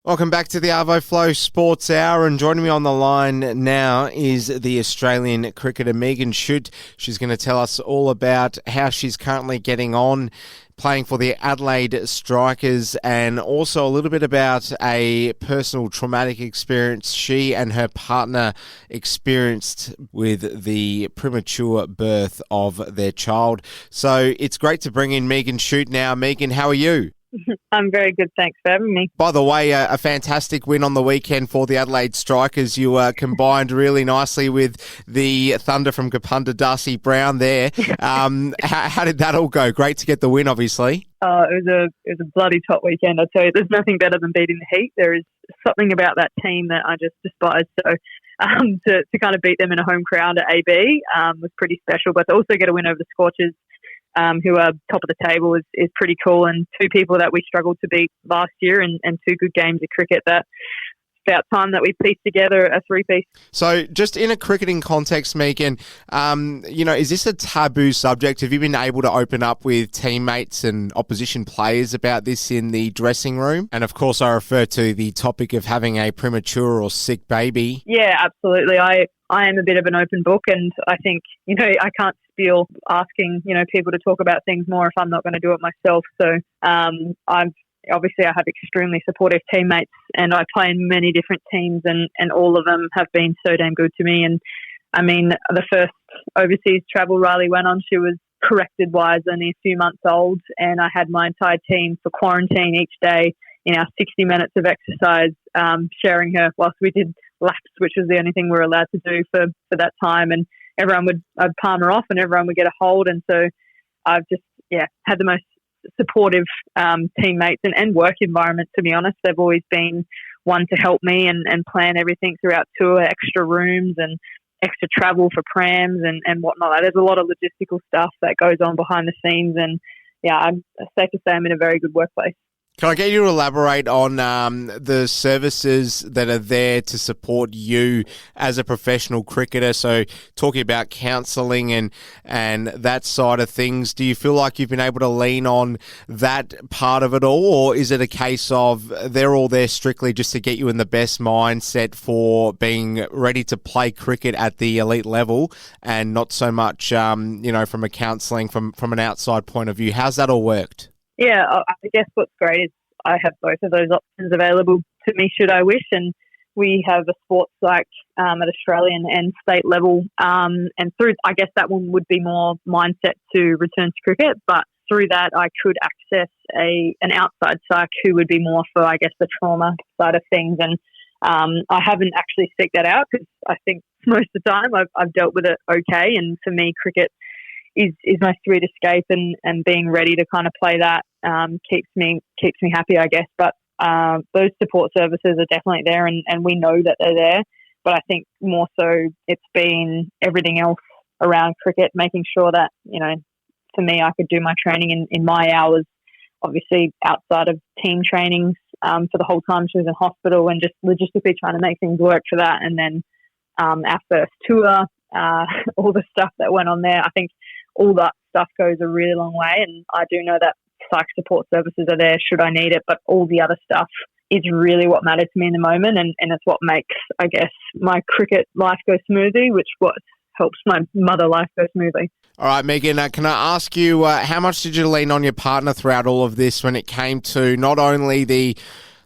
Welcome back to the Arvo Flow Sports Hour, and joining me on the line now is the Australian cricketer Megan Schutt. She's going to tell us all about how she's currently getting on playing for the Adelaide Strikers, and also a little bit about a personal traumatic experience she and her partner experienced with the premature birth of their child. So it's great to bring in Megan Schutt now. Megan, how are you? I'm very good, thanks for having me. By the way, a fantastic win on the weekend for the Adelaide Strikers. You combined really nicely with the Thunder from Kapunda, Darcy Brown there. How did that all go? Great to get the win, obviously. It was a bloody top weekend, I tell you. There's nothing better than beating the Heat. There is something about that team that I just despise. So to kind of beat them in a home crowd at AB was pretty special. But to also get a win over the Scorchers, who are top of the table, is pretty cool, and two people that we struggled to beat last year, and two good games of cricket that it's about time that we pieced together a three-piece. So just in a cricketing context, Megan, is this a taboo subject? Have you been able to open up with teammates and opposition players about this in the dressing room? And of course, I refer to the topic of having a premature or sick baby. Yeah, absolutely. I am a bit of an open book, and I think, I can't feel asking, people to talk about things more if I'm not going to do it myself. So I have extremely supportive teammates, and I play in many different teams, and all of them have been so damn good to me. And I mean, the first overseas travel Riley went on, she was corrected-wise only a few months old, and I had my entire team for quarantine each day in our 60 minutes of exercise, sharing her whilst we did laps, which was the only thing we were allowed to do for that time. And I'd palm her off and everyone would get a hold. And so I've just, had the most supportive teammates and work environment, to be honest. They've always been one to help me and plan everything throughout tour, extra rooms and extra travel for prams and whatnot. There's a lot of logistical stuff that goes on behind the scenes. And I'm safe to say I'm in a very good workplace. Can I get you to elaborate on the services that are there to support you as a professional cricketer? So talking about counselling and that side of things, do you feel like you've been able to lean on that part of it all, or is it a case of they're all there strictly just to get you in the best mindset for being ready to play cricket at the elite level and not so much, from a counselling, from an outside point of view? How's that all worked? Yeah, I guess what's great is I have both of those options available to me should I wish, and we have a sports psych at Australian and state level, and through, I guess that one would be more mindset to return to cricket, but through that I could access an outside psych who would be more for, I guess, the trauma side of things, and I haven't actually seeked that out because I think most of the time I've dealt with it okay, and for me cricket is my sweet escape, and being ready to kind of play that keeps me happy, I guess. But those support services are definitely there, and we know that they're there. But I think more so it's been everything else around cricket, making sure that, for me, I could do my training in my hours, obviously outside of team trainings for the whole time she was in hospital, and just logistically trying to make things work for that. And then our first tour, all the stuff that went on there, I think all that stuff goes a really long way, and I do know that psych support services are there should I need it, but all the other stuff is really what mattered to me in the moment, and it's what makes, I guess, my cricket life go smoothly, which what helps my mother life go smoothly. All right, Megan, can I ask you, how much did you lean on your partner throughout all of this when it came to not only the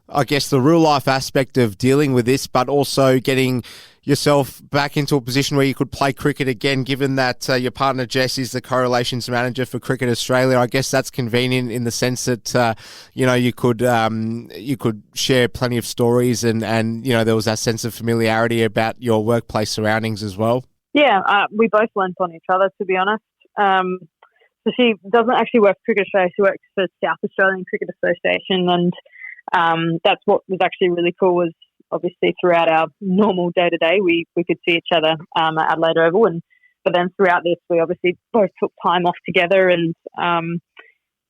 real life aspect of dealing with this, but also getting yourself back into a position where you could play cricket again, given that your partner Jess is the co-relations manager for Cricket Australia? I guess that's convenient in the sense that you could share plenty of stories, and there was that sense of familiarity about your workplace surroundings as well. Yeah, we both lent on each other, to be honest. So she doesn't actually work for Cricket Australia; she works for South Australian Cricket Association, and that's what was actually really cool. Was obviously throughout our normal day-to-day, we could see each other at Adelaide Oval, but then throughout this, we obviously both took time off together, and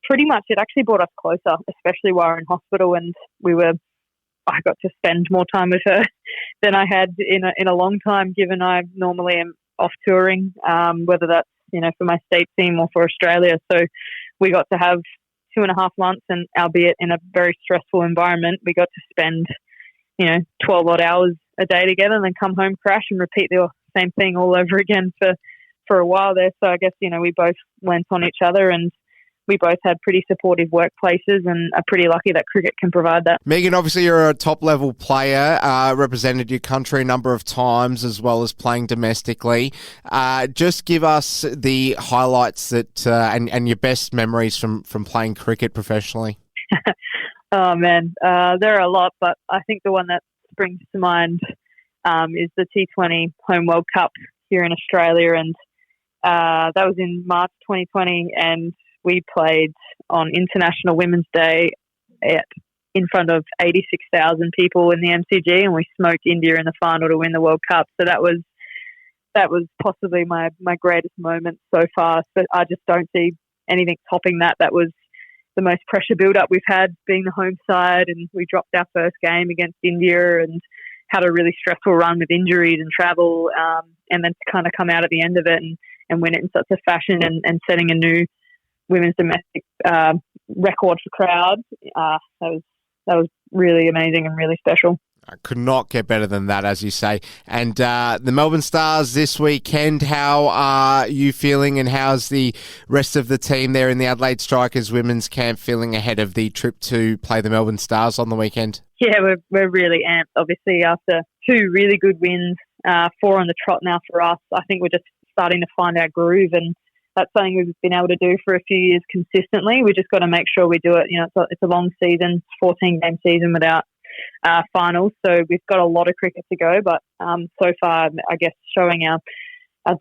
pretty much it actually brought us closer, especially while we were in hospital, and I got to spend more time with her than I had in a long time, given I normally am off touring, whether that's, for my state team or for Australia. So we got to have 2.5 months, and albeit in a very stressful environment, we got to spend 12 odd hours a day together, and then come home, crash, and repeat the same thing all over again for a while there. So I guess we both lent on each other, and we both had pretty supportive workplaces, and are pretty lucky that cricket can provide that. Megan, obviously you're a top-level player, represented your country a number of times as well as playing domestically. Just give us the highlights that and your best memories from playing cricket professionally. Oh, man. There are a lot, but I think the one that springs to mind is the T20 Home World Cup here in Australia, and that was in March 2020, and we played on International Women's Day in front of 86,000 people in the MCG, and we smoked India in the final to win the World Cup. So that was possibly my greatest moment so far. But I just don't see anything topping that. That was the most pressure build-up we've had, being the home side, and we dropped our first game against India and had a really stressful run with injuries and travel, and then to kind of come out at the end of it and win it in such a fashion, and setting a new women's domestic record for crowds. That was really amazing and really special. I could not get better than that, as you say. And the Melbourne Stars this weekend, how are you feeling, and how's the rest of the team there in the Adelaide Strikers women's camp feeling ahead of the trip to play the Melbourne Stars on the weekend? Yeah, we're really amped, obviously, after 2 really good wins, 4 on the trot now for us. I think we're just starting to find our groove, and that's something we've been able to do for a few years consistently. We just got to make sure we do it. It's a long season, 14-game season without finals, so we've got a lot of cricket to go. But so far, I guess showing our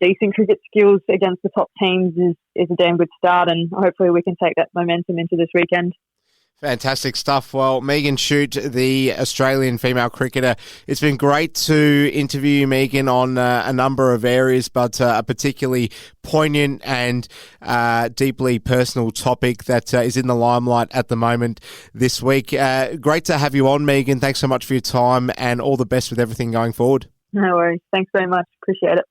decent cricket skills against the top teams is a damn good start, and hopefully we can take that momentum into this weekend. Fantastic stuff. Well, Megan Schutt, the Australian female cricketer, it's been great to interview you, Megan, on a number of areas, but a particularly poignant and deeply personal topic that is in the limelight at the moment this week. Great to have you on, Megan. Thanks so much for your time, and all the best with everything going forward. No worries. Thanks very much. Appreciate it.